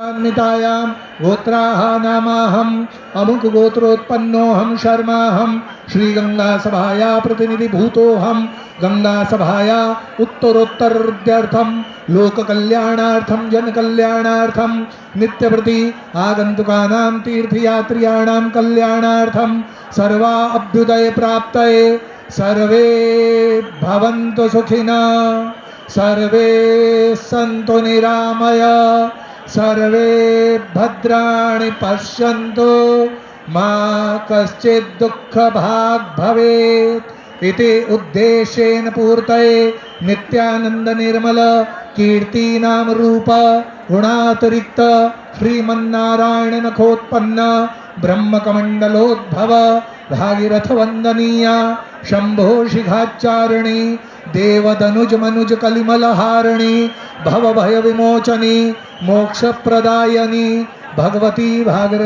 अन्वितायां गोत्राः नामाहम् अमुक गोत्रोत्पन्नोऽहं शर्माहं श्रीगंगा सभाया प्रतिनिधिभूतोऽहं गंगा सभाया उत्तरोत्तरार्थं लोककल्याणार्थं जनकल्याणार्थं नित्यप्रति आगन्तुकानां तीर्थयात्रियाणां कल्याणार्थं सर्वा अभ्युदय प्राप्तये सर्वे भवन्तु सुखिनः सर्वे सन्तु निरामय सर्वे भद्राणि पश्यन्तु मा कश्चित् दुःखभाग् भवेत् इति उद्देश्येन पूर्तये नित्यानंद निर्मल कीर्तिनाम रूप गुणातिरिक्त श्रीमन्नारायण नखोत्पन्न ब्रह्मकमंडलोद्भव भागीरथ वंदनीय शंभो शिखाचारिणी देवदनुज मनुज कलिमलहारिणी भव भय विमोचनी मोक्ष प्रदायनी भगवती भागीरथ